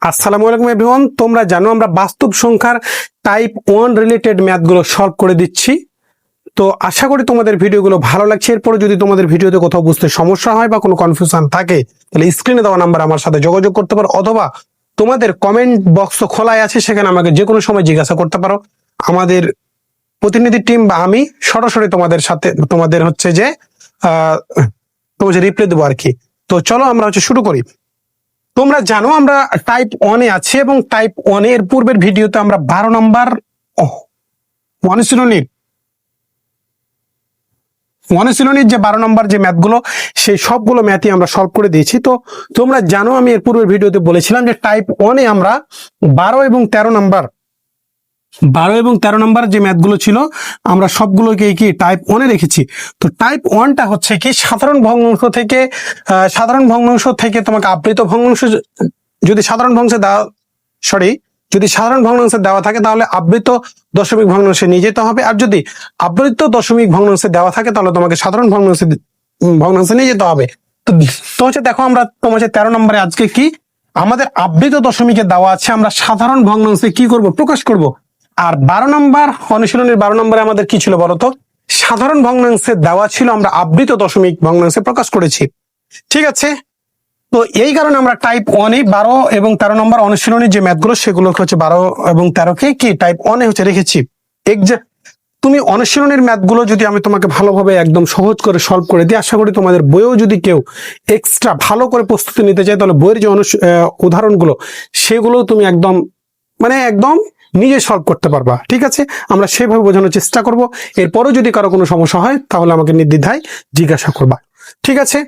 আসসালামু আলাইকুম এভরিওয়ান। তোমরা জানো আমরা বাস্তব সংখ্যার টাইপ 1 রিলেটেড ম্যাথগুলো সলভ করে দিচ্ছি। তো আশা করি তোমাদের ভিডিওগুলো ভালো লাগছে। এরপরে যদি তোমাদের ভিডিওতে কোথাও বুঝতে সমস্যা হয় বা কোনো কনফিউশন থাকে তাহলে স্ক্রিনে দেওয়া নাম্বার আমার সাথে যোগাযোগ করতে পারো, অথবা তোমাদের কমেন্ট বক্স তো খোলাই আছে, সেখানে আমাকে যে কোনো সময় জিজ্ঞাসা করতে পারো। আমাদের প্রতিনিধি টিম বা আমি সরাসরি তোমাদের সাথে তোমাদের রিপ্লাই দেবো আর কি। তো চলো আমরা শুরু করি। তোমরা জানো আমরা টাইপ 1 এ আছি এবং টাইপ 1 এর পূর্বের ভিডিওতে আমরা 12 নম্বর অনুশীলনীর যে 12 নম্বর যে ম্যাথগুলো, সেই সবগুলো ম্যাথই আমরা সলভ করে দিয়েছি। তো তোমরা জানো আমি এর পূর্বের ভিডিওতে বলেছিলাম যে টাইপ 1 এ আমরা 12 এবং 13 নম্বর যে ম্যাথগুলো ছিল আমরা সবগুলোকে কি টাইপ 1 এ রেখেছি। তো টাইপ 1টা হচ্ছে কি সাধারণ ভগ্নাংশ থেকে তোমাকে আবৃত ভগ্নাংশ, যদি সাধারণ ভগ্নাংশে দেওয়া থাকে তাহলে আবৃত দশমিক ভগ্নাংশে নিয়ে যেতে হবে, আর যদি আবৃত দশমিক ভগ্নাংশে দেওয়া থাকে তাহলে তোমাকে সাধারণ ভগ্নাংশে নিয়ে যেতে হবে। তো দেখো আমরা তোমার 13 নম্বরে আজকে কি আমাদের আবৃত দশমিকে দেওয়া আছে, আমরা সাধারণ ভগ্নাংশে কি করব, প্রকাশ করব। আর 12 নম্বর অনুশীলনের 12 নম্বরে আমাদের কি ছিল বলতো, সাধারণ ভগ্নাংশে দেওয়া ছিল, আমরা আবৃত দশমিক ভগ্নাংশে প্রকাশ করেছি। ঠিক আছে, তো এই কারণে আমরা টাইপ 1 এ 12 এবং 13 নম্বর অনুশীলনের যে ম্যাথগুলো সেগুলো 12 এবং 13 কে কি টাইপ 1 এ রেখেছি। তুমি অনুশীলনের ম্যাথগুলো যদি আমি তোমাকে ভালোভাবে একদম সহজ করে সলভ করে দিই, আশা করি তোমাদের বইও যদি কেউ এক্সট্রা ভালো করে প্রস্তুতি নিতে চায় তাহলে বইয়ের যে উদাহরণগুলো সেগুলো তুমি একদম নিজে সলভ করতে পারবা। ঠিক আছে, আমরা সেভাবে বোঝানোর চেষ্টা করব। এরপরও যদি কারো কোনো সমস্যা হয় তাহলে আমাকে নির্দ্বিধায় জিজ্ঞাসা করবা। ঠিক আছে,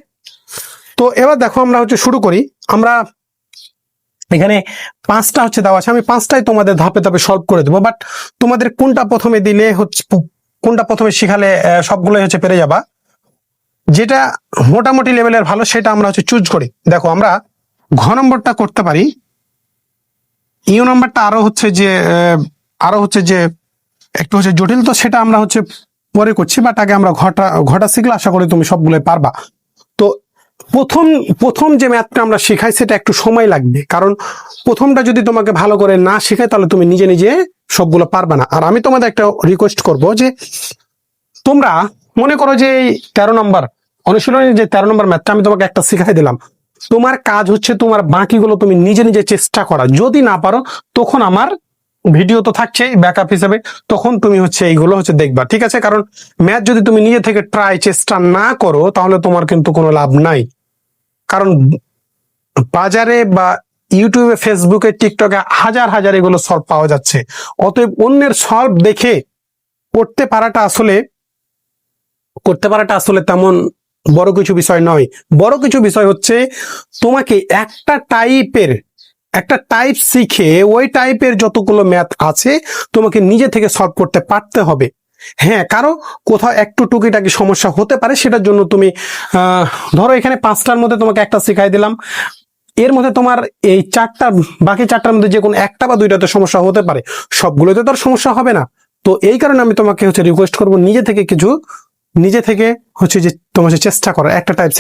তো এবার দেখো আমরা শুরু করি। আমরা এখানে 5টা দেওয়া আছে, আমি 5টাই তোমাদের ধাপে ধাপে সলভ করে দেবো, বাট তোমাদের কোনটা প্রথমে দিলে কোনটা প্রথমে শিখালে সবগুলোই পেরে যাবা। যেটা মোটামুটি লেভেলের ভালো সেটা আমরা চুজ করি। দেখো আমরা ঘ নম্বরটা করতে পারি, ইউ নম্বরটা আরো যে একটু জটিল, তো সেটা আমরা পরে করছি, বাট আগে আমরা ঘটা শিখলে আশা করি তুমি সবগুলোই পারবা। তো প্রথম যে ম্যাথটা আমরা শেখাই সেটা একটু সময় লাগবে, কারণ প্রথমটা যদি তোমাকে ভালো করে না শেখায় তাহলে তুমি নিজে নিজে সবগুলো পারবে না। আর আমি তোমাদের একটা রিকোয়েস্ট করব যে তোমরা মনে করো যে এই 13 নম্বর অনুশীলনের যে 13 নম্বর ম্যাথটা আমি তোমাকে একটা শিখাই দিলাম, তোমার কাজ তোমার বাকিগুলো তুমি নিজে নিজে চেষ্টা করা। যদি না পারো তখন আমার ভিডিও তো থাকছে ব্যাকআপ হিসেবে, তখন তুমি এইগুলো দেখবা। ঠিক আছে, কারণ ম্যাথ যদি তুমি নিজে থেকে চেষ্টা না করো তাহলে তোমার কিন্তু কোনো লাভ নাই। কারণ বাজারে বা ইউটিউবে, ফেসবুকে, টিকটকে হাজার এগুলো সলভ পাওয়া যাচ্ছে। অতএব অন্যের সলভ দেখে করতে পারাটা আসলে তেমন বড় কিছু বিষয় নয়। বড় কিছু বিষয় তোমাকে একটা টাইপ শিখে ওই টাইপের যতগুলো ম্যাথ আছে তোমাকে নিজে থেকে সলভ করতে পারতে হবে। হ্যাঁ, কারো কোথাও একটু টুকিটাকি সমস্যা হতে পারে, সেটার জন্য তুমি ধরো এখানে 5টার মধ্যে তোমাকে একটা শিখাই দিলাম, এর মধ্যে তোমার এই বাকি 4টার মধ্যে যে কোনো একটা বা 2টাতে সমস্যা হতে পারে, সবগুলোতে তো আর সমস্যা হবে না। তো এই কারণে আমি তোমাকে রিকোয়েস্ট করবো নিজে থেকে যে তোমার চেষ্টা করো একটা টাইপ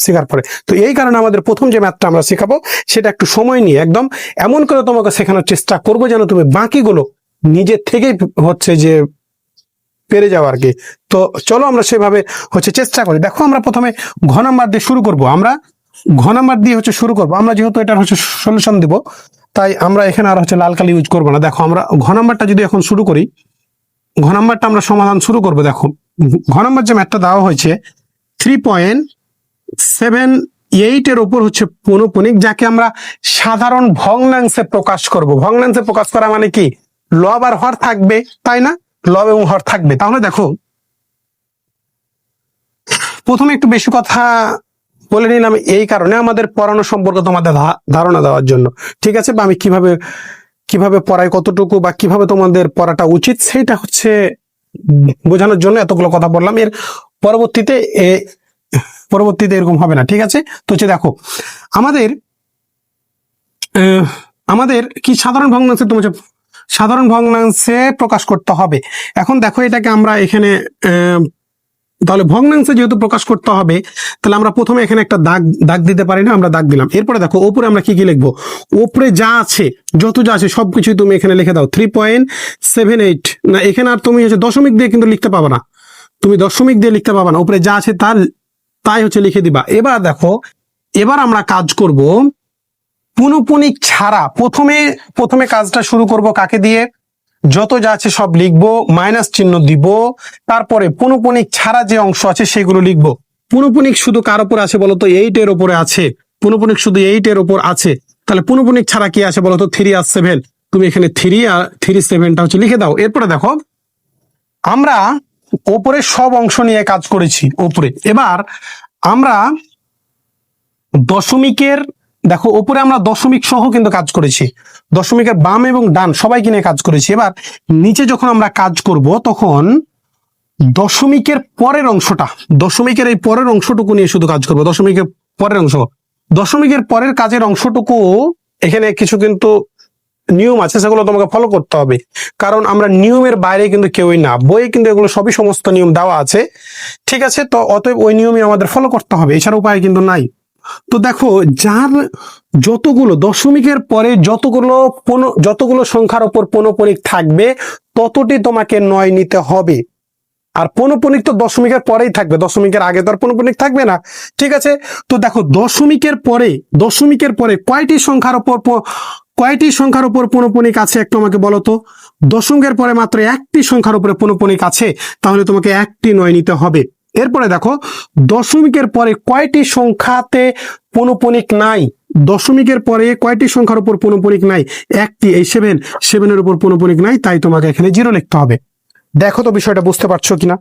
শেখার পরে। তো এই কারণে আমাদের প্রথম যে ম্যাথটা আমরা শেখাবো সেটা একটু সময় নিয়ে একদম এমন করে তোমাকে শেখানোর চেষ্টা করবো যেন তুমি বাকিগুলো নিজের থেকেই যে পেরে যাও আর কি। তো চলো আমরা সেভাবে চেষ্টা করি। দেখো আমরা প্রথমে ঘ নাম্বার দিয়ে শুরু করব। আমরা ঘ নাম্বার দিয়ে শুরু করব। আমরা যেহেতু এটার সলিউশন দিব, তাই আমরা এখানে আর লাল কালি ইউজ করবো না। দেখো আমরা ঘ নাম্বারটা যদি এখন শুরু করি, ঘ নাম্বারটা আমরা সমাধান শুরু করব। দেখো ঘ নাম্বার যে ম্যাথটা দেওয়া হয়েছে 3.78 এর উপর পৌনঃপুনিক, যাকে আমরা সাধারণ ভগ্নাংশে প্রকাশ করব। ভগ্নাংশে প্রকাশ করা মানে কি, লব আর হর থাকবে, তাই না? লব এবং হর থাকবে। তাহলে দেখো প্রথমে একটু বেশি কথা বলে নিলাম এই কারণে, আমাদের পড়ানো সম্পর্কে তোমাদের ধারণা দেওয়ার জন্য। ঠিক আছে, বা আমি কিভাবে পড়াই, কতটুকু বা কিভাবে তোমাদের পড়াটা উচিত সেটা বোঝানোর জন্য এতগুলো কথা বললাম। এর পরবর্তীতে এরকম হবে না। ঠিক আছে, তো দেখো আমাদের কি সাধারণ ভগ্নাংশে প্রকাশ করতে হবে। এখন দেখো এটাকে আমরা এখানে তাহলে ভগ্নাংশে যেহেতু প্রকাশ করতে হবে, তাহলে আমরা প্রথমে এখানে একটা দাগ দাগ দিতে পারি না, আমরা দাগ দিলাম। এরপরে দেখো ওপরে আমরা কি কি লিখবো, ওপরে যা আছে যত যা আছে সবকিছুই তুমি এখানে লিখে দাও 3.78। না এখানে আর তুমি হচ্ছে দশমিক দিয়ে কিন্তু লিখতে পাবা না, তুমি দশমিক দিয়ে লিখতে পাবা না, উপরে যা আছে তাই হচ্ছে লিখে দিবা। এবার দেখো, এবার আমরা কাজ করব পুনঃপুনিক ছাড়া। প্রথমে কাজটা শুরু করব কাকে দিয়ে, যত যা আছে সব লিখবো, মাইনাস চিহ্ন দিব, তারপরে পুনঃপুনিক ছাড়া যে অংশ আছে সেগুলো লিখবো। পুনঃপুনিক শুধু কার উপর আছে বলতো, 8 এর উপরে আছে, পুনঃপুনিক শুধু 8 এর উপর আছে। তাহলে পুনঃপুনিক ছাড়া কি আছে বলতো, 3 আর 7, তুমি এখানে 3 আর 7টা হচ্ছে লিখে দাও। এরপরে দেখো আমরা ওপরে সব অংশ নিয়ে কাজ করেছি ওপরে। এবার আমরা দশমিকের, দেখো ওপরে আমরা দশমিক সহ কিন্তু কাজ করেছি, দশমিকের বাম এবং ডান সবাইকে নিয়ে কাজ করেছি। এবার নিচে যখন আমরা কাজ করব তখন দশমিকের পরের অংশটা, দশমিকের এই পরের অংশটুকু নিয়ে শুধু কাজ করব, দশমিকের পরের অংশ, দশমিকের পরের কাজের অংশটুকু। এখানে কিছু কিন্তু নিয়ম আছে, সেগুলো তোমাকে ফলো করতে হবে, কারণ আমরা নিয়মের বাইরে কিন্তু কেউই না, বইয়ে কিন্তু এগুলো সবই সমস্ত নিয়ম দেওয়া আছে, ঠিক আছে? তো অতএব ওই নিয়মই আমাদের ফলো করতে হবে, এছাড়া উপায় কিন্তু নাই। তো দেখো, যার যতগুলো দশমিকের পরে যতগুলো সংখ্যার উপর পৌনঃপুনিক থাকবে ততটি তোমাকে 9 নিতে হবে। আর পৌনঃপুনিক তো দশমিকের পরেই থাকবে, দশমিকের আগে তো আর পৌনঃপুনিক থাকবে না, ঠিক আছে? তো দেখো দশমিকের পরে কয়টি সংখ্যার উপর পৌনঃপুনিক আছে একটু আমাকে বলো তো। দশমিকের পরে মাত্র একটি সংখ্যার উপরে পৌনঃপুনিক আছে, তাহলে তোমাকে একটি 9 নিতে হবে। এরপরে দেখো দশমিকের পরে কয়টি সংখ্যাতে পৌনঃপুনিক নাই, দশমিকের পরে কয়টি সংখ্যার উপর পৌনঃপুনিক নাই, একটি, এই 7 উপর পৌনঃপুনিক নাই, তাই তোমাকে এখানে 0 লিখতে হবে। দেখো তো বিষয়টা বুঝতে পারছো কিনা।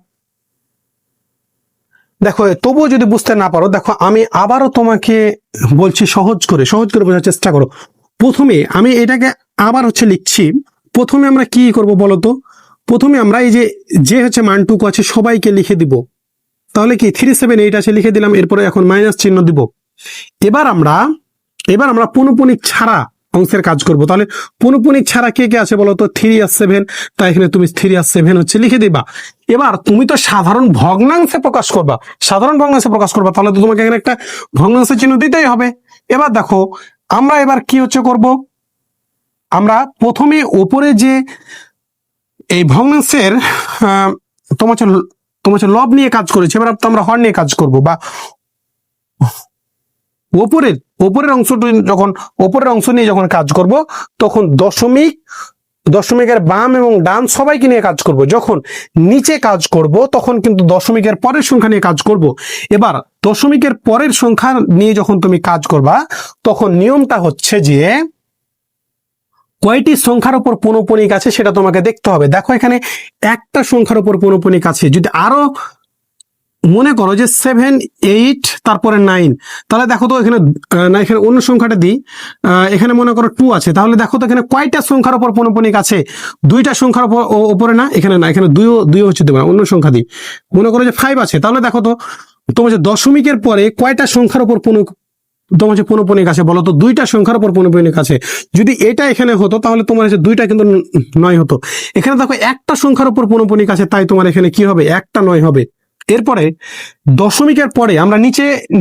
দেখো তবুও যদি বুঝতে না পারো, দেখো আমি আবারও তোমাকে বলছি, সহজ করে বোঝার চেষ্টা করো। প্রথমে আমি এটাকে আবার হচ্ছে লিখছি। প্রথমে আমরা কি করব বলতো, প্রথমে আমরা এই যে হচ্ছে মানটুকু আছে সবাইকে লিখে দিব। তাহলে কি 378 আছে লিখে দিলাম, এরপরে এখন মাইনাস চিহ্ন দিব। এবার আমরা পৌনঃপুনিক ছাড়া অংশের কাজ করব। তাহলে পৌনঃপুনিক ছাড়া কে কে আছে বলতো, 3 আর 7, তাই এখানে তুমি 3 আর 7 হচ্ছে লিখে দিবা। এবার তুমি তো সাধারণ ভগ্নাংশে প্রকাশ করবা, তাহলে তো তোমাকে এখানে একটা ভগ্নাংশের চিহ্ন দিতেই হবে। এবার দেখো আমরা এবার কি হচ্ছে করব, আমরা প্রথমে ওপরে যে এই ভগ্নাংশের তোমার হচ্ছে লব নিয়ে কাজ করেছি, এবার তো আমরা হর নিয়ে কাজ করব, বা ওপরের অংশ নিয়ে যখন কাজ করব তখন দশমিকের বাম এবং ডান সবাইকে নিয়ে কাজ করব। যখন নিচে কাজ করব তখন কিন্তু দশমিকের পরের সংখ্যা নিয়ে কাজ করব। এবার দশমিকের পরের সংখ্যা নিয়ে যখন তুমি কাজ করবা তখন নিয়মটা হচ্ছে যে কয়টি সংখ্যার উপর পৌনঃপুনিক আছে সেটা তোমাকে দেখতে হবে। দেখো এখানে একটা সংখ্যার উপর পৌনঃপুনিক আছে, যদি আরো মনে করো যে 7, 8 তারপরে 9, তাহলে দেখো তো এখানে না, এখানে অন্য সংখ্যাটা দিই, এখানে মনে করো 2 আছে, তাহলে দেখো তো এখানে কয়টা সংখ্যার উপর পৌনঃপুনিক আছে, 2টা সংখ্যার উপরে না, এখানে না, এখানে দুইও হচ্ছে দেবে, অন্য সংখ্যা দিই, মনে করো যে 5 আছে, তাহলে দেখো তো তোমার যে দশমিকের পরে কয়টা সংখ্যার উপর তোমার যে পৌনঃপুনিক আছে বলো তো, 2টা সংখ্যার উপর পৌনঃপুনিক আছে। যদি এটা এখানে হতো তাহলে তোমার হচ্ছে 2টা কিন্তু 9 হতো। এখানে দেখো একটা সংখ্যার উপর পৌনঃপুনিক আছে, তাই তোমার এখানে কি হবে, একটা 9 হবে। এরপরে দশমিকের পরে আমরা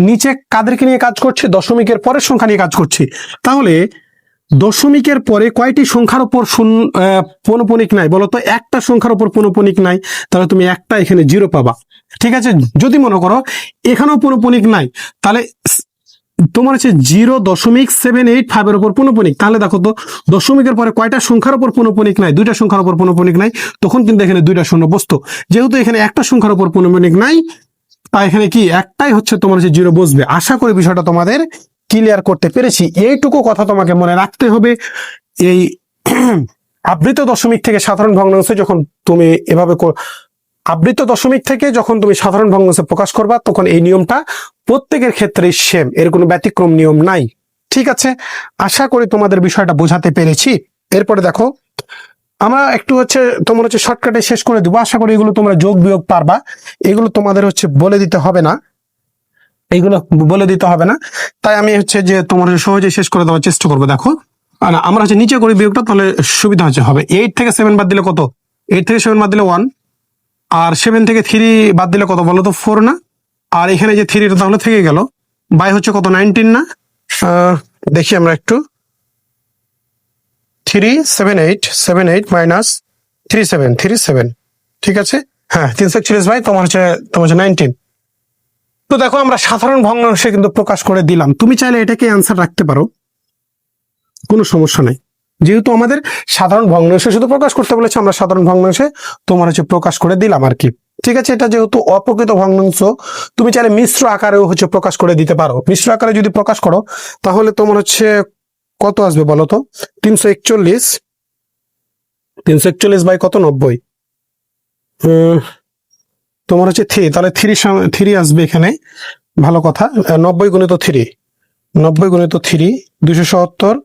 নিচে কাদেরকে নিয়ে কাজ করছি, দশমিকের পরের সংখ্যা নিয়ে কাজ করছি। তাহলে দশমিকের পরে কয়টি সংখ্যার উপর পৌনঃপুনিক নাই বলতো, একটা সংখ্যার উপর পৌনঃপুনিক নাই, তাহলে তুমি একটা এখানে 0 পাবা, ঠিক আছে? যদি মনে করো এখানেও পৌনঃপুনিক নাই, তাহলে তোমার হচ্ছে 0.785 এর উপর পৌনঃপুনিক, তাহলে দেখো তো দশমিকের পরে কয়টা সংখ্যার উপর পৌনঃপুনিক নাই, 2টা সংখ্যার উপর পৌনঃপুনিক নাই, তখন কিন্তু এখানে 2টা শূন্য বসতো। যেহেতু এখানে একটা সংখ্যার উপর পৌনঃপুনিক নাই, তাই এখানে কি একটাই হচ্ছে তোমার হচ্ছে 0 বসবে। আশা করি বিষয়টা তোমাদের ক্লিয়ার করতে পেরেছি। এইটুকু কথা তোমাকে মনে রাখতে হবে। এই আবৃত দশমিক থেকে সাধারণ ভগ্নাংশে যখন তুমি এভাবে আবৃত দশমিক থেকে যখন তুমি সাধারণ ভগ্নাংশে প্রকাশ করবা তখন এই নিয়মটা প্রত্যেকের ক্ষেত্রে সেম, এর কোনো ব্যতিক্রম নিয়ম নাই, ঠিক আছে? আশা করি তোমাদের বিষয়টা বোঝাতে পেরেছি। এরপরে দেখো আমরা একটু হচ্ছে তোমার হচ্ছে শর্টকাটে শেষ করে দেবো। আশা করি এগুলো তোমরা যোগ বিয়োগ পারবা, এগুলো তোমাদের হচ্ছে বলে দিতে হবে না, তাই আমি হচ্ছে যে তোমার সহজে শেষ করে দেওয়ার চেষ্টা করবো। দেখো আমরা হচ্ছে নিচে করি বিয়োগটা, তাহলে সুবিধা হবে। 8 থেকে 7 বাদ দিলে কত, 8 থেকে 7 বাদ দিলে 1, আর 7 থেকে 3 বাদ দিলে কত বলো তো 4 না, আর এখানে যে 3 তাহলে থেকে গেল, বাই হচ্ছে কত 19 না। দেখি আমরা একটু, 378 মাইনাস 37 ঠিক আছে, হ্যাঁ 341 বাই তোমার হচ্ছে 19। তো দেখো আমরা সাধারণ ভগ্নাংশে কিন্তু প্রকাশ করে দিলাম, তুমি চাইলে এটাকে অ্যান্সার রাখতে পারো, কোনো সমস্যা নেই। যেহেতু আমাদের সাধারণ ভগ্নাংশে শুধু প্রকাশ করতে বলেছে, আমরা সাধারণ ভগ্নাংশে তোমার হচ্ছে প্রকাশ করে দিলাম আর কি। ঠিক আছে, এটা যেহেতু অপ্রকৃত ভগ্নাংশ, তুমি চাইলে মিশ্র আকারেও হচ্ছে প্রকাশ করে দিতে পারো। মিশ্র আকারে যদি প্রকাশ করো তাহলে তোমার হচ্ছে কত আসবে বলো তো, 341 বাই কত 90, তোমার হচ্ছে 3, তাহলে 3 আসবে এখানে, ভালো কথা। 90 গুণিত 3, 270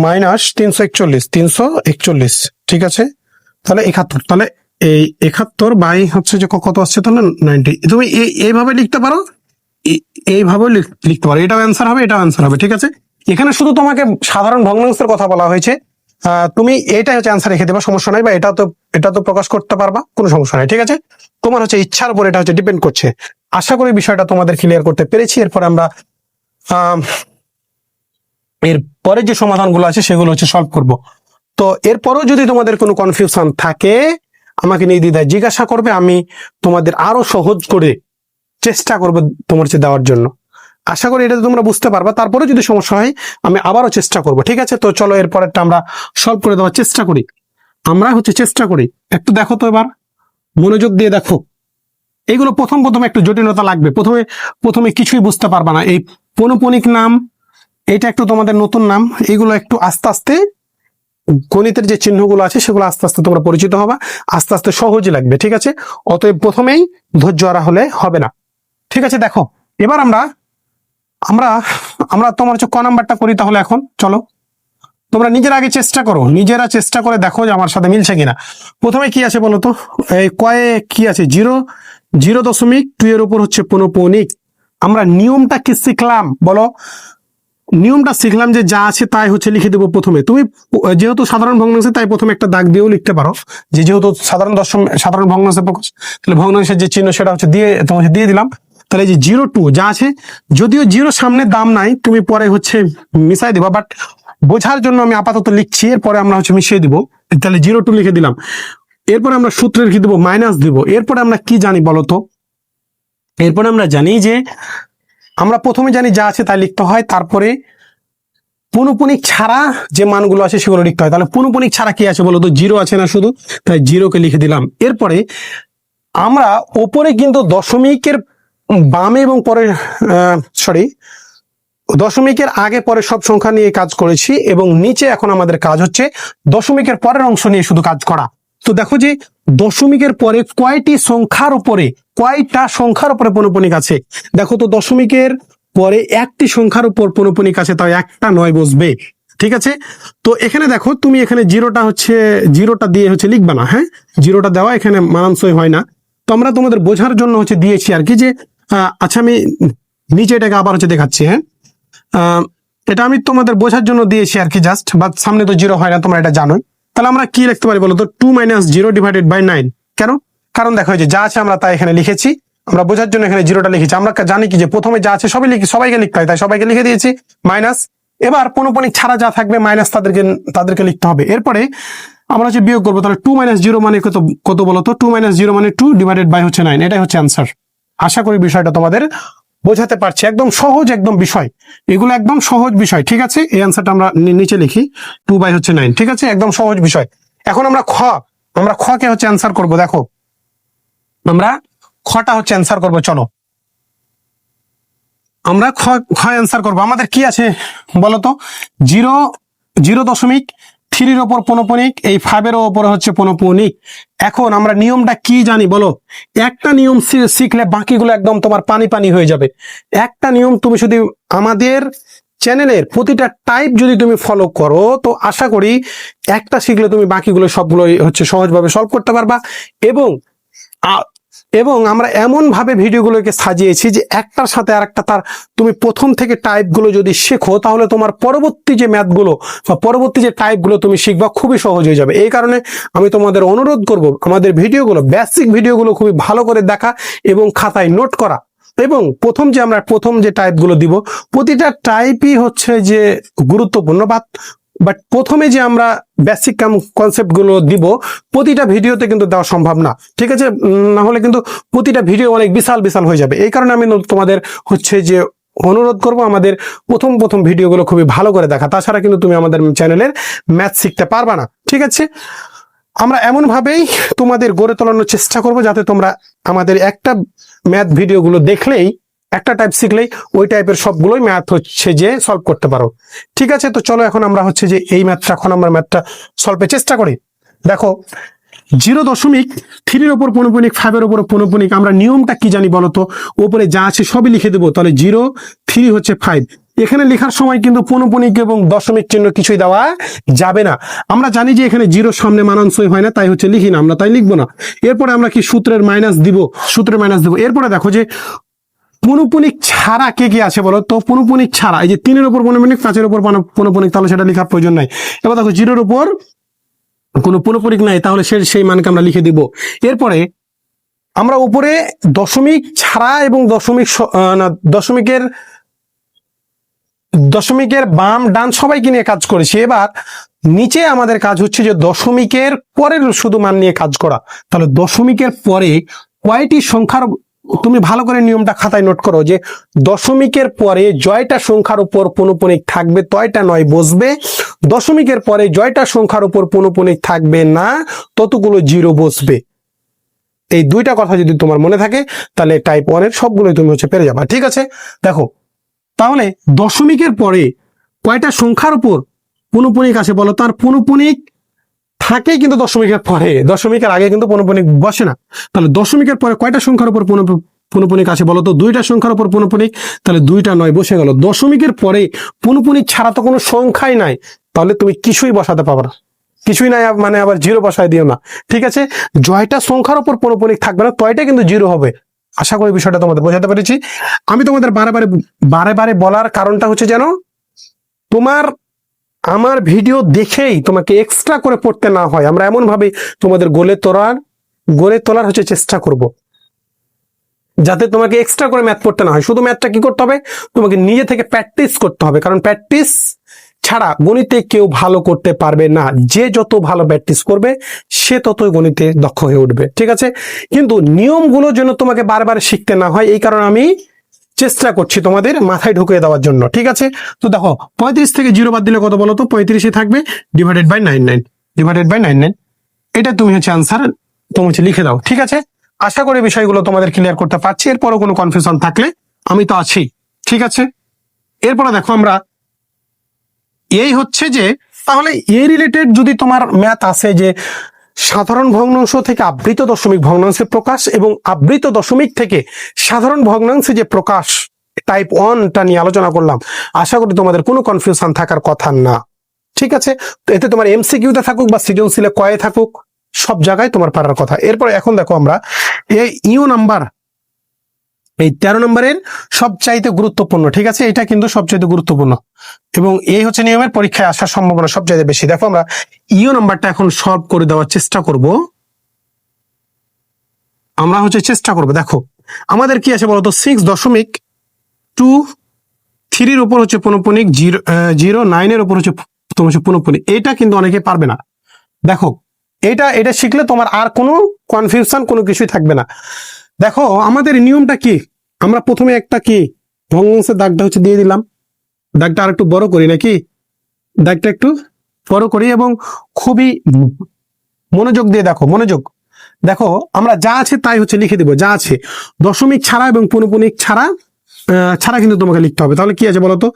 মাইনাস 341, ঠিক আছে, তাহলে 71, তাহলে এই 71 বাই হচ্ছে যে কত আসছে তাহলে 90। তুমি এইভাবে লিখতে পারো, এইভাবে লিখতে পারো, এটাও অ্যান্সার হবে, এটাও অ্যান্সার হবে। ঠিক আছে, এখানে শুধু তোমাকে সাধারণ ভগ্নাংশের কথা বলা হয়েছে, তুমি এটাই হচ্ছে অ্যান্সার রেখে দেবা, সমস্যা নাই, বা এটা তো প্রকাশ করতে পারবা, কোনো সমস্যা নাই। ঠিক আছে, তোমার হচ্ছে ইচ্ছার উপর এটা হচ্ছে ডিপেন্ড করছে। আশা করি বিষয়টা তোমাদের ক্লিয়ার করতে পেরেছি। এরপরে আমরা এর পরে যে সমাধানগুলো আছে সেগুলো হচ্ছে সলভ করব। তো এরপরেও যদি তোমাদের কোনো কনফিউশন থাকে আমাকে নির্দ্বিধায় জিজ্ঞাসা করবে, আমি তোমাদের আরো সহজ করে চেষ্টা করবো তোমার হচ্ছে দেওয়ার জন্য। আশা করি এটা তোমরা বুঝতে পারবা, তারপরে যদি সমস্যা হয় আমি আবারও চেষ্টা করব। ঠিক আছে, তো চলো এরপরেরটা আমরা সলভ করে দেওয়ার চেষ্টা করি। আমরা হচ্ছে চেষ্টা করি, একটু দেখো তো, এবার মনোযোগ দিয়ে দেখো। এইগুলো প্রথম একটু জটিলতা লাগবে, প্রথমে কিছুই বুঝতে পারবা না। এই পৌনঃপুনিক নাম, এটা একটু তোমাদের নতুন নাম, এগুলো একটু আস্তে আস্তে গণিতের যে চিহ্নগুলো আছে সেগুলো আস্তে আস্তে তোমরা পরিচিত হবা, আস্তে আস্তে সহজ লাগবে। ঠিক আছে, অতএব প্রথমেই ধৈর্য হারা হলে হবে না। ঠিক আছে, দেখো এবার আমরা তোমার হচ্ছে ক নাম্বারটা করি। তাহলে এখন চলো তোমরা নিজেরা আগে চেষ্টা করো, নিজেরা চেষ্টা করে দেখো যে আমার সাথে মিলছে কিনা। প্রথমে কি আছে বলো তো, এই কয়ে কি আছে, 0.2 এর উপর হচ্ছে পৌনঃপুনিক। আমরা নিয়মটা কি শিখলাম বলো, নিয়মটা শিখলাম যে যা আছে তাই হচ্ছে লিখে দেবো প্রথমে। তুমি যেহেতু সাধারণ ভগ্নাংশে, তাই প্রথমে একটা দাগ দিয়েও লিখতে পারো, যে যেহেতু সাধারণ ভগ্নাংশে প্রকাশ, তাহলে ভগ্নাংশের যে চিহ্ন সেটা হচ্ছে তোমাকে দিয়ে দিলাম। তাহলে যে 0.2 যা আছে, যদিও 0 সামনে দাম নাই, তুমি পরে হচ্ছে মিশাই দিবা, বাট বোঝার জন্য আমি আপাতত লিখছি, এরপরে আমরা হচ্ছে মিশিয়ে দিব। তাহলে 0.2 লিখে দিলাম, এরপরে আমরা সূত্রে লিখে দিব মাইনাস দিব। এরপরে আমরা কি জানি বলতো, এরপরে আমরা জানি যে আমরা প্রথমে জানি যা আছে তাই লিখতে হয়, তারপরে পৌনঃপুনিক ছাড়া যে মানগুলো আছে সেগুলো লিখতে হয়। তাহলে পৌনঃপুনিক ছাড়া কি আছে বলতো, 0 আছে না শুধু, তাই 0কে লিখে দিলাম। এরপরে আমরা ওপরে কিন্তু দশমিকের বামে এবং পরে দশমিকের আগে পরে সব সংখ্যা নিয়ে কাজ করেছি, এবং নিচে এখন আমাদের কাজ হচ্ছে দশমিকের পরের অংশ নিয়ে শুধু কাজ করা। তো দেখো যে দশমিকের পরে কয়টা সংখ্যার উপরে পৌনঃপুনিক আছে। দেখো তো, দশমিকের পরে একটি সংখ্যার উপর পৌনঃপুনিক আছে, তাই একটা নয় বসবে। ঠিক আছে, তো এখানে দেখো তুমি এখানে জিরোটা দিয়ে হচ্ছে লিখবা না, হ্যাঁ, জিরোটা দেওয়া এখানে মানানসই হয় না। তো আমরা তোমাদের বোঝার জন্য হচ্ছে দিয়েছি আর কি, যে আচ্ছা আমি নিচে এটাকে আবার হচ্ছে দেখাচ্ছি, হ্যাঁ, এটা আমি তোমাদের বোঝার জন্য দিয়েছি আর কি, জাস্ট, বাট সামনে তো 0 হয় না, তোমরা এটা জানো। তাহলে আমরা কি লিখতে পারি বলো তো, 2 - 0 ডিভাইডেড বাই 9। কেন? কারণ দেখো যে যা আছে আমরা তাই এখানে লিখেছি, আমরা বোঝার জন্য এখানে 0টা লিখেছি। আমরা জানি কি যে প্রথমে যা আছে সবাইকে লিখতে হয়, তাই সবাইকে লিখে দিয়েছি মাইনাস। এবার পৌনঃপুনিক ছাড়া যা থাকবে মাইনাস তাদেরকে লিখতে হবে। এরপরে আমরা হচ্ছে বিয়োগ করবো, তাহলে 2 - 0 মানে কত বলো তো, 2 - 0 মানে 2 ডিভাইডেড বাই হচ্ছে 9, এটাই হচ্ছে অ্যান্সার। আশা করি বিষয়টা তোমাদের বোঝাতে পারছি, একদম সহজ একদম বিষয়, এগুলো একদম সহজ বিষয়। ঠিক আছে, এই অ্যান্সারটা আমরা নিচে লিখি, 2 বাই হচ্ছে 9। ঠিক আছে, একদম সহজ বিষয়। এখন আমরা খ কে হচ্ছে অ্যান্সার করব। দেখো আমরা খটা হচ্ছে অ্যান্সার করব, চলো আমরা খ অ্যান্সার করবো। আমাদের কি আছে বলতো, 0.3 ওপর পৌনঃপুনিক, এই 5 এর ওপরে হচ্ছে পৌনঃপুনিক। এখন আমরা নিয়মটা কি জানি বলো, একটা নিয়ম শিখলে বাকিগুলো একদম তোমার পানি হয়ে যাবে। একটা নিয়ম তুমি যদি আমাদের চ্যানেলের প্রতিটা টাইপ যদি তুমি ফলো করো, তো আশা করি একটা শিখলে তুমি বাকিগুলো সবগুলোই হচ্ছে সহজভাবে সলভ করতে পারবা। এবং এবং আমরা এমন ভাবে ভিডিওগুলোকে সাজিয়েছি যে একটার সাথে আরেকটা তার তুমি প্রথম থেকে টাইপগুলো যদি শেখো তাহলে তোমার পরবর্তী যে ম্যাথগুলো বা পরবর্তী যে টাইপগুলো তুমি শিখবা খুবই সহজ হয়ে যাবে। এই কারণে আমি তোমাদের অনুরোধ করব আমাদের ভিডিওগুলো, বেসিক ভিডিওগুলো খুবই ভালো করে দেখা এবং খাতায় নোট করা। এবং প্রথম যে টাইপগুলো দিব, প্রতিটা টাইপই হচ্ছে যে গুরুত্বপূর্ণ, বাট প্রথমে যে আমরা বেসিক কনসেপ্ট গুলো দিব প্রতিটা ভিডিওতে কিন্তু দেওয়া সম্ভব না, ঠিক আছে? না হলে কিন্তু প্রতিটা ভিডিও অনেক বিশাল বিশাল হয়ে যাবে। এই কারণে আমি তোমাদের হচ্ছে যে অনুরোধ করব আমাদের প্রথম ভিডিওগুলো খুবই ভালো করে দেখা, তাছাড়া কিন্তু তুমি আমাদের চ্যানেলের ম্যাথ শিখতে পারবা না, ঠিক আছে? আমরা এমন ভাবেই তোমাদের গড়ে তোলানোর চেষ্টা করব যাতে তোমরা আমাদের একটা ম্যাথ ভিডিওগুলো দেখলেই, একটা টাইপ শিখলেই ওই টাইপের সবগুলোই ম্যাথ হচ্ছে যে সলভ করতে পারো, ঠিক আছে? তো চলো এখন আমরা হচ্ছে যে এই ম্যাথটা সলভের চেষ্টা করি। দেখো 0.3 উপর পৌনঃপুনিক, 5 এর উপর পৌনঃপুনিক, আমরা নিয়মটা কি জানি বলতো? উপরে যা আছে সবই লিখে দেবো। তাহলে 0, 3 হচ্ছে 5। এখানে লেখার সময় কিন্তু পৌনঃপুনিক এবং দশমিক চিহ্ন কিছুই দেওয়া যাবে না। আমরা জানি যে এখানে 0 সামনে মানানসই হয় না, তাই হচ্ছে লিখি না, আমরা তাই লিখবো না। এরপরে আমরা কি সূত্রের মাইনাস দিব। এরপরে দেখো যে পৌনঃপুনিক ছাড়া কে কে আছে বলো তো? পৌনঃপুনিক ছাড়া এই যে 3 এর উপর পৌনঃপুনিক, 5 এর উপর পৌনঃপুনিক, তাহলে সেটা লেখার প্রয়োজন নাই। এবার দেখো 0 এর উপর কোনো পৌনঃপুনিক নাই, তাহলে সেই মানকে আমরা লিখে দিব। এরপরে আমরা উপরে দশমিক ছাড়া এবং দশমিকের বাম ডান সবাইকে নিয়ে কাজ করেছি। এবার নিচে আমাদের কাজ হচ্ছে যে দশমিকের পরের শুধু মান নিয়ে কাজ করা। তাহলে দশমিকের পরে কয়টি সংখ্যার, তুমি ভালো করে নিয়মটা খাতায় নোট করো যে দশমিকের পরে জয়টা সংখ্যার উপর পৌনঃপুনিক থাকবে তয়টা নয় বসবে, দশমিকের পরে জয়টা সংখ্যার উপর পৌনঃপুনিক থাকবে না ততগুলো 0 বসবে। এই দুইটা কথা যদি তোমার মনে থাকে তাহলে টাইপ 1 এর সবগুলোই তুমি হচ্ছে পেরে যাবা, ঠিক আছে? দেখো তাহলে দশমিকের পরে কয়টা সংখ্যার উপর পৌনঃপুনিক আসে বলো? তার পৌনঃপুনিক থাকে কিন্তু দশমিকের পরে, দশমিকের আগে কিন্তু পৌনঃপুনিক বসে না। তাহলে দশমিকের পরে কয়টা সংখ্যার উপর পৌনঃপুনিক আসে বলো তো? 2টা সংখ্যার উপর পৌনঃপুনিক, তাহলে 2টা 9 বসে গেল। দশমিকের পরে পৌনঃপুনিক ছাড়া তো কোনো সংখ্যাই নাই, তাহলে তুমি কিছুই বসাতে পারবে না। কিছুই নাই মানে আবার 0 বসায় দিও না, ঠিক আছে? জয়টা সংখ্যার উপর পৌনঃপুনিক থাকবে না, তয়টা কিন্তু 0 হবে। আশা করি বিষয়টা তোমাদের বোঝাতে পেরেছি। আমি তোমাদের বারে বারে বলার কারণটা হচ্ছে যেন আমার ভিডিও দেখেই তোমাকে এক্সট্রা করে পড়তে না হয়। আমরা এমন ভাবে তোমাদের গড়ে তোলার হচ্ছে চেষ্টা করব যাতে তোমাকে এক্সট্রা করে ম্যাথ পড়তে না হয়। শুধু ম্যাথটা কি করতে হবে? তোমাকে নিজে থেকে প্র্যাকটিস করতে হবে, কারণ প্র্যাকটিস ছাড়া গণিতে কেউ ভালো করতে পারবে না। যে যত ভালো প্র্যাকটিস করবে সে ততই গণিতে দক্ষ হয়ে উঠবে, ঠিক আছে? কিন্তু নিয়মগুলো যেন তোমাকে বারবার শিখতে না হয়, এই কারণে আমি চেষ্টা করছি তোমাদের মাথায় ঢুকিয়ে দেওয়ার জন্য, ঠিক আছে? তো দেখো 35 থেকে 0 বাদ দিলে কত বলো তো? 35 থাকবে ডিভাইডেড বাই 99। এটা তুমি হচ্ছে আনসার তুমি হচ্ছে লিখে দাও, ঠিক আছে? আশা করি বিষয়গুলো তোমাদের ক্লিয়ার করতে পারছি। এরপরও কোনো কনফিউশন থাকলে আমি তো আছি, ঠিক আছে? এরপরে দেখো আমরা এই হচ্ছে যে তাহলে এই রিলেটেড যদি তোমার ম্যাথ আছে যে সাধারণ ভগ্নাংশ থেকে আবৃত দশমিক ভগ্নাংশের প্রকাশ এবং আবৃত দশমিক থেকে সাধারণ ভগ্নাংশে যে প্রকাশ, টাইপ 1টা নিয়ে আলোচনা করলাম, আশা করি তোমাদের কোনো কনফিউশন থাকার কথা না, ঠিক আছে? তো এতে তোমার এমসিকিউতে থাকুক বা সৃজনশীলে কয়ে থাকুক, সব জায়গায় তোমার পারার কথা। এরপর এখন দেখো আমরা এই নাম্বার, এই 13 নম্বরের সবচাইতে গুরুত্বপূর্ণ, ঠিক আছে? এটা কিন্তু সবচাইতে গুরুত্বপূর্ণ এবং এই হচ্ছে নিয়মের পরীক্ষায় আসার সম্ভাবনা সবচাইতে বেশি। দেখো আমরা নাম্বারটা এখন সলভ করে দেওয়ার চেষ্টা করব। দেখো আমাদের কি আছে বলতো? 6.23 উপর হচ্ছে পৌনঃপুনিক, 0.9 এর উপর হচ্ছে তোমার হচ্ছে পৌনঃপুনিক। এটা কিন্তু অনেকে পারবে না। দেখো এটা শিখলে তোমার আর কোনো কনফিউশন কোনো কিছুই থাকবে না। দেখো আমাদের নিয়মটা কি? আমরা প্রথমে একটা কি ভগ্নাংশের দাগটা হচ্ছে দিয়ে দিলাম। দাগটা আর একটু বড় করি নাকি? দাগটা একটু বড় করি এবং খুবই মনোযোগ দিয়ে দেখো আমরা যা আছে তাই হচ্ছে লিখে দিব। যা আছে দশমিক ছাড়া এবং পৌনঃপুনিক ছাড়া কিন্তু তোমাকে লিখতে হবে। তাহলে কি আছে বলতো?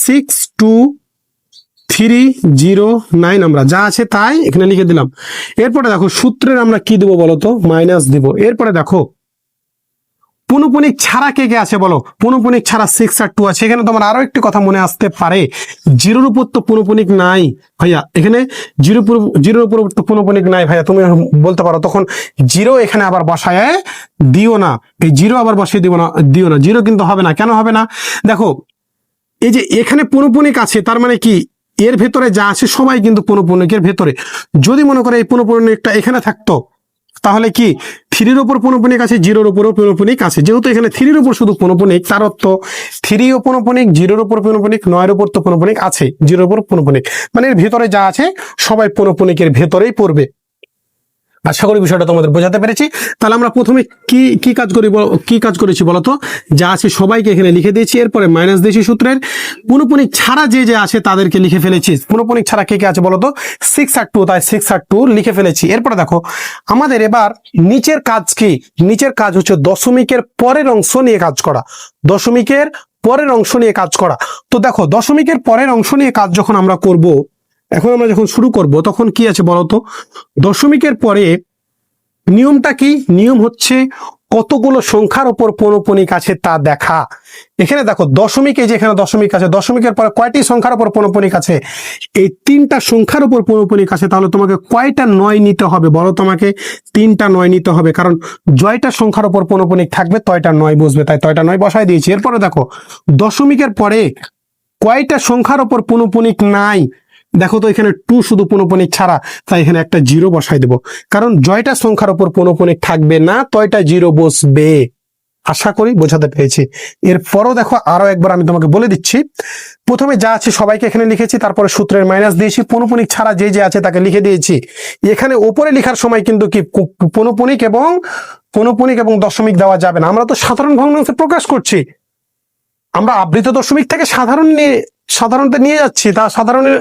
6.2309 আমরা যা আছে তাই এখানে লিখে দিলাম। এরপরে দেখো সূত্রের আমরা কি দেবো বলতো? মাইনাস দিব। এরপরে দেখো পুনঃপুনিক ছাড়া কে কে আছে বলো? পুনঃপুনিক ছাড়া 6 আর 2 আছে। এখানে তোমার আরো একটি কথা মনে আসতে পারে, জিরোর উপর তো পুনঃপুনিক নাই ভাইয়া, এখানে জিরোর উপর তো পুনঃপুনিক নাই ভাইয়া। তুমি বলতে পারো তখন জিরো এখানে আবার বসায় দিও না, এই জিরো আবার বসিয়ে দিও না, জিরো কিন্তু হবে না। কেন হবে না? দেখো এই যে এখানে পুনঃপুনিক আছে, তার মানে কি এর ভেতরে যা আছে সবাই কিন্তু পুনঃপুনিকের ভেতরে। যদি মনে করে এই পুনঃপুনিকটা এখানে থাকতো, তাহলে কি থ্রির উপর পুনঃপুনিক আছে, জিরোর উপরও পুনঃপুনিক আছে। যেহেতু এখানে থ্রির উপর শুধু পুনঃপুনিক, তার অর্থ থ্রিও পুনঃপুনিক, জিরোর উপর পুনঃপুনিক, 9-এর উপর তো পুনঃপুনিক আছে, জিরোর উপর পুনঃপুনিক, মানে এর ভেতরে যা আছে সবাই পুনঃপুনিকের ভেতরেই পড়বে। আশা করি বিষয়টা তোমাদের বোঝাতে পেরেছি। তাহলে আমরা প্রথমে কি কাজ করেছি বলতো? যা আছে সবাইকে এখানে লিখে দিয়েছি, এরপরে মাইনাস দিয়েছি সূত্রের। পুনঃপুনিক ছাড়া যে আছে তাদেরকে লিখে ফেলেছি। পুনঃপুনিক ছাড়া কে কে আছে বলতো? 6 আর 2, তাই 6 আর 2 লিখে ফেলেছি। এরপরে দেখো আমাদের এবার নিচের কাজ কি? নিচের কাজ হচ্ছে দশমিকের পরের অংশ নিয়ে কাজ করা, দশমিকের পরের অংশ নিয়ে কাজ করা। তো দেখো দশমিকের পরের অংশ নিয়ে কাজ যখন আমরা করব, এখন আমরা যখন শুরু করব তখন কি আছে বলতো? দশমিকের পরে নিয়মটা কি? নিয়ম হচ্ছে কতগুলো সংখ্যার উপর পুনঃপুনিক আছে তা দেখা। এখানে দেখো দশমিক, এই যে এখানে দশমিক আছে, দশমিকের পরে কয়টি সংখ্যার উপর পুনঃপুনিক আছে? এই 3টা সংখ্যার উপর পুনঃপুনিক আছে। তাহলে তোমাকে কয়টা 9 নিতে হবে বলো? তোমাকে 3টা 9 নিতে হবে, কারণ জয়টা সংখ্যার উপর পুনঃপুনিক থাকবে তয়টা 9 বসবে, তাই তয়টা 9 বসাই দিয়েছি। এরপরে দেখো দশমিকের পরে কয়টা সংখ্যার উপর পুনঃপুনিক নাই? দেখো তো এখানে 2 শুধু পুনঃপুনিক ছাড়া, তাই এখানে একটা 0 বসাই দেবো, কারণ জয়টা সংখ্যার উপর পুনঃপুনিক থাকবে না, তয়টা 0 বসবে। আশা করি বোঝাতে পেরেছি। এরপরও দেখো আরো একবার আমি তোমাকে বলে দিচ্ছি। প্রথমে যা আছে সবাইকে এখানে লিখেছি, তারপরে সূত্রের মাইনাস দিয়েছি, পুনঃপুনিক ছাড়া যে আছে তাকে লিখে দিয়েছি। এখানে উপরে লেখার সময় কিন্তু কি পুনঃপুনিক এবং দশমিক দেওয়া যাবে না। আমরা তো সাধারণ ভগ্নাংশে প্রকাশ করছি, আমরা আবৃত দশমিক থেকে সাধারণতে নিয়ে যাচ্ছি, তা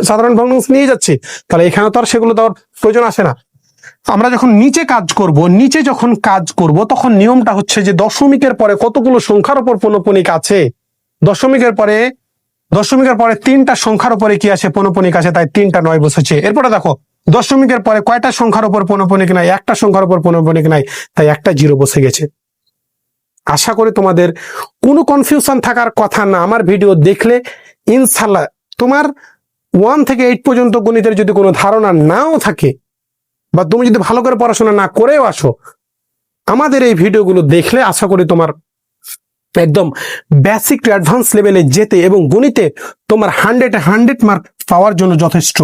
সাধারণ ভগ্নাংশ নিয়ে যাচ্ছি। তাহলে এখানে তো আর সেগুলো দেওয়ার প্রয়োজন আসে না। আমরা যখন নিচে যখন কাজ করব তখন নিয়মটা হচ্ছে যে দশমিকের পরে কতগুলো সংখ্যার উপর পুনঃপুনিক আছে, দশমিকের পরে 3টা সংখ্যার উপরে কি আছে? পুনঃপুনিক আছে, তাই 3টা 9 বসেছে। এরপরে দেখো দশমিকের পরে কয়টা সংখ্যার উপর পুনঃপুনিক নাই? একটা সংখ্যার উপর পুনঃপুনিক নাই, তাই একটা 0 বসে গেছে। আশা করি তোমাদের কোনো কনফিউশন থাকার কথা না। আমার ভিডিও দেখলে ইনশাল্লাহ তোমার 1 থেকে 8 পর্যন্ত গণিতের যদি কোনো ধারণা নাও থাকে, বা তুমি যদি ভালো করে পড়াশোনা না করেও আসো, আমাদের এই ভিডিওগুলো দেখলে আশা করি তোমার একদম বেসিক টু অ্যাডভান্স লেভেলে যেতে এবং গণিতে তোমার 100 মার্ক পাওয়ার জন্য যথেষ্ট।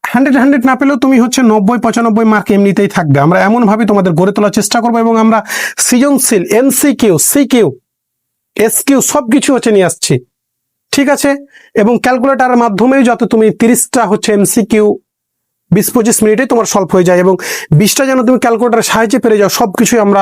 100 না পেলেও তুমি হচ্ছে 90-95 মার্ক এমনিতেই থাকবে। আমরা এমন ভাবে তোমাদের গড়ে তোলার চেষ্টা করবো, এবং আমরা সৃজনশীল, MCQ, CQ, SQ সবকিছু হচ্ছে নিয়ে আসছি, ঠিক আছে? এবং ক্যালকুলেটারের মাধ্যমেই যাতে তুমি 30টা হচ্ছে MCQ 20-25 মিনিটে তোমার সলভ হয়ে যায়, এবং 20টা যেন তুমি ক্যালকুলেটারের সাহায্যে পেরে যাও। সবকিছুই আমরা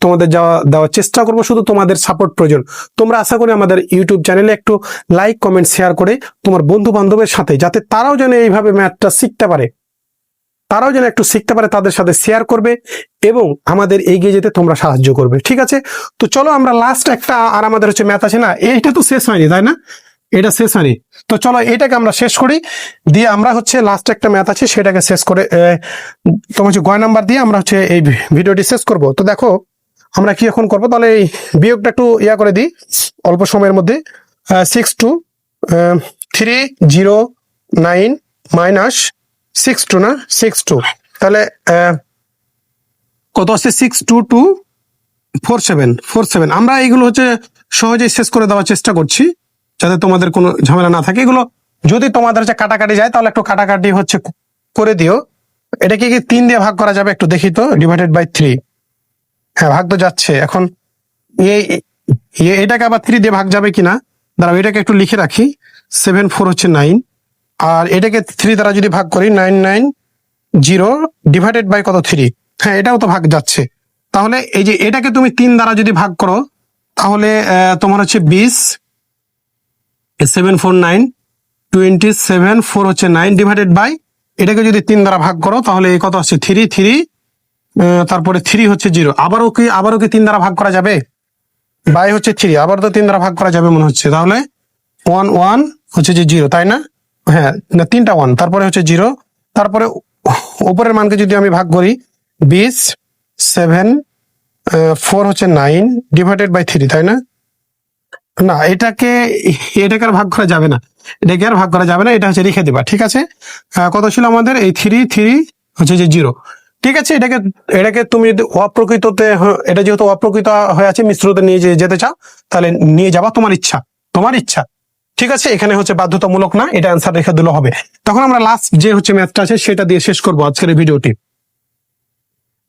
তোমাদের দেওয়ার চেষ্টা করবো। শুধু তোমাদের সাপোর্ট প্রয়োজন। তোমরা আশা করি আমাদের ইউটিউব চ্যানেলে একটু লাইক, কমেন্ট, শেয়ার করে তোমার বন্ধু বান্ধবের সাথে, যাতে তারাও যেন এইভাবে ম্যাথটা শিখতে পারে, তাদের সাথে শেয়ার করবে এবং আমাদের এগিয়ে যেতে তোমরা সাহায্য করবে, ঠিক আছে? তো চলো আমরা লাস্ট একটা, আর আমাদের হচ্ছে ম্যাথ আছে না, এইটা তো শেষ হয়নি তাই না? এটা শেষ হয়নি, তো চলো এটাকে আমরা শেষ করি, দিয়ে আমরা হচ্ছে লাস্ট একটা ম্যাথ আছে সেটাকে শেষ করে তোমার হচ্ছে গয় নাম্বার দিয়ে আমরা হচ্ছে এই ভিডিওটি শেষ করব। তো দেখো আমরা কি এখন করবো, তাহলে এই বিয়োগটা একটু করে দিই অল্প সময়ের মধ্যে। 62-309 মাইনাস 62 না 62, তাহলে কত আছে? 62247 আমরা এইগুলো হচ্ছে সহজেই শেষ করে দেওয়ার চেষ্টা করছি, যাতে তোমাদের কোনো ঝামেলা না থাকে। এগুলো যদি তোমাদের হচ্ছে কাটাকাটি যায় তাহলে একটু কাটাকাটি হচ্ছে করে দিও। এটাকে কি 3 দিয়ে ভাগ করা যাবে? একটু দেখি তো, ডিভাইডেড বাই 3, হ্যাঁ ভাগ তো যাচ্ছে। এখন এটাকে আবার 3 দিয়ে ভাগ যাবে কিনা দাঁড়াও, এটাকে একটু লিখে রাখি। 7-4 হচ্ছে 9, আর এটাকে 3 দ্বারা যদি ভাগ করি 990 ডিভাইডেড বাই কত? 3, হ্যাঁ এটাও তো ভাগ যাচ্ছে। তাহলে এই যে এটাকে তুমি 3 দ্বারা যদি ভাগ করো তাহলে তোমার হচ্ছে 20, 749 27, 4 হচ্ছে 9 ডিভাইডেড বাই, এটাকে যদি 3 দ্বারা ভাগ করো তাহলে কত হচ্ছে? 3, তারপরে 3 হচ্ছে 0। আবারও কি 3 দ্বারা ভাগ করা যাবে? বাই হচ্ছে 3, আবার তো 3 দ্বারা ভাগ করা যাবে মনে হচ্ছে। তাহলে 1 হচ্ছে যে 0, তাই না? হ্যাঁ না, 3টা 1, তারপরে হচ্ছে 0, তারপরে উপরের মানকে যদি আমি ভাগ করি 20, 7, 4 হচ্ছে 9 ডিভাইডেড বাই 3, তাই না? না, এটাকে আর ভাগ করা যাবে না, এটাকে আর ভাগ করা যাবে না, এটা হচ্ছে রেখে দেবা, ঠিক আছে? কত ছিল আমাদের? এই 3 হচ্ছে যে 0, ঠিক আছে? এটাকে তুমি যদি অপ্রকৃততে, এটা যেহেতু অপ্রকৃত হয়ে আছে, মিশ্রতে নিয়ে যেতে চাও, তাহলে নিয়ে যাবা, তোমার ইচ্ছা, ঠিক আছে? এখানে হচ্ছে বাধ্যতামূলক না, এটা অ্যান্সার রেখে দিলে হবে। তখন আমরা লাস্ট যে হচ্ছে ম্যাথটা আছে সেটা দিয়ে শেষ করবো আজকের এই ভিডিওটি।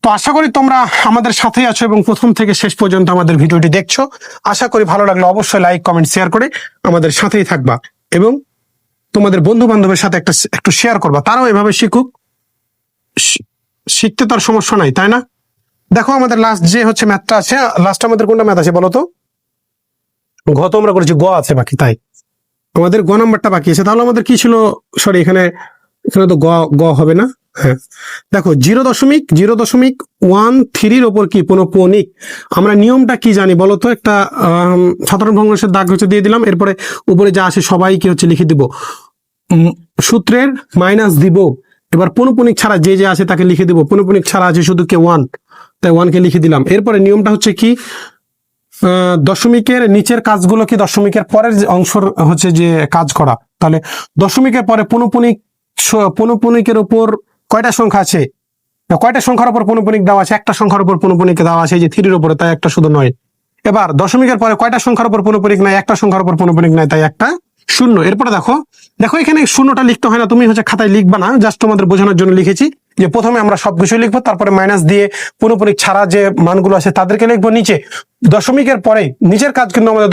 তো আশা করি তোমরা আমাদের সাথেই আছো এবং প্রথম থেকে শেষ পর্যন্ত আমাদের ভিডিওটি দেখছো। আশা করি ভালো লাগলে অবশ্যই লাইক, কমেন্ট, শেয়ার করে আমাদের সাথেই থাকবা এবং তোমাদের বন্ধু বান্ধবের সাথে একটু শেয়ার করবা, তারাও এভাবে শিখুক। শিখতে তার সমস্যা নাই, তাই না? দেখো আমাদের লাস্ট যে হচ্ছে ম্যাথটা আছে, লাস্ট আমাদের কোনটা ম্যাথ আছে বলো তো? ঘ তো আমরা করেছি, গ আছে বাকি, তাই আমাদের গ নাম্বারটা বাকি আছে। তাহলে আমাদের কি ছিল? সরি, এখানে তো গ হবে না। হ্যাঁ, দেখো 0.0.13 ওপর কি পুনঃপুনিক। আমরা নিয়মটা কি জানি বলো তো? একটা সাধারণ ভগ্নাংশের দাগ হচ্ছে দিয়ে দিলাম, এরপরে উপরে যা আসে সবাইকে হচ্ছে লিখে দিব, সূত্রের মাইনাস দিব। এবার পুনঃপুনিক ছাড়া যে আছে তাকে লিখে দিব, পুনঃপুনিক ছাড়া আছে শুধু কে 1, তাই 1 কে লিখে দিলাম। এরপরে নিয়মটা হচ্ছে কি, দশমিকের নিচের কাজগুলো কি দশমিকের পরের অংশ হচ্ছে যে কাজ করা। তাহলে দশমিকের পরে পুনঃপুনিকের উপর কয়টা সংখ্যা আছে? কয়টা সংখ্যার উপর পুনঃপুনিক দেওয়া আছে? একটা সংখ্যার উপর পুনঃপুনিক দেওয়া আছে, যে 3-এর উপরে, তাই একটা শুধু নয়। এবার দশমিকের পরে কয়টা সংখ্যার উপর পুনঃপুনিক নাই? একটা সংখ্যার উপর পুনঃপুনিক নাই, তাই একটা শূন্য। এরপরে দেখো এখানে শূন্যটা লিখতে হয় না, তুমি হচ্ছে খাতায় লিখবা না, জাস্ট তোমাদের বোঝানোর জন্য লিখেছি যে প্রথমে আমরা সবকিছু লিখবো, তারপরে মাইনাস দিয়ে পুনঃপুনিক ছাড়া যে মানগুলো আছে তাদেরকে লিখবো নিচে। দশমিকের পরে নিচের কাজ কিন্তু আমাদের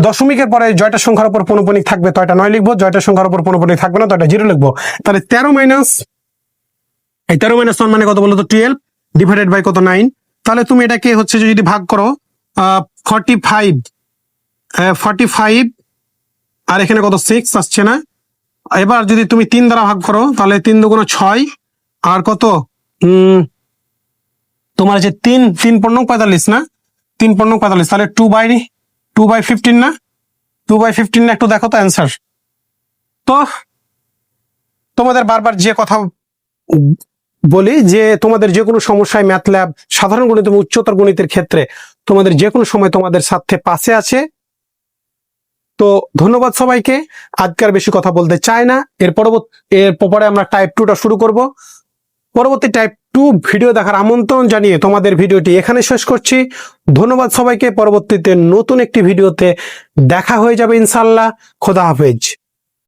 দশমিকের পরে জয়টা সংখ্যার উপর পুনঃপুনিক থাকবে তয়টা 9 লিখবো, জয়টা সংখ্যার উপর পুনঃপুনিক থাকবে না তয়টা 0 লিখবো। তাহলে 13 মাইনাস 1 মানে কত বলতো? 12 ডিভাইডেড বাই কত? 9। তাহলে তুমি এটাকে হচ্ছে যদি ভাগ করো 45 আর এখানে কত 6 আসছে না? এবার যদি তুমি 3 দ্বারা ভাগ করো তাহলে 3 দুগুণ 6 আর কত তোমার যে 3 পূর্ণ 45 না? 3 পূর্ণ 45, তাহলে 2/15 না? 2/15 না? একটু দেখো তো অ্যান্সার। তো তোমাদের বারবার যে কথা বলি যে তোমাদের যে কোনো সমস্যায় ম্যাথ ল্যাব, সাধারণ গণিত এবং উচ্চতর গণিতের ক্ষেত্রে তোমাদের যে কোনো সময় তোমাদের সাথে পাশে আছে। তো ধন্যবাদ সবাইকে। আজকে আর বেশি কথা বলতে চাই না। এরপরে আমরা টাইপ 2টা শুরু করব। পরবর্তী টাইপ 2 ভিডিও দেখার আমন্ত্রণ জানিয়ে তোমাদের ভিডিওটি এখানে শেষ করছি। ধন্যবাদ সবাইকে। পরবর্তীতে নতুন একটি ভিডিওতে দেখা হয়ে যাবে ইনশাআল্লাহ। খোদা হাফেজ।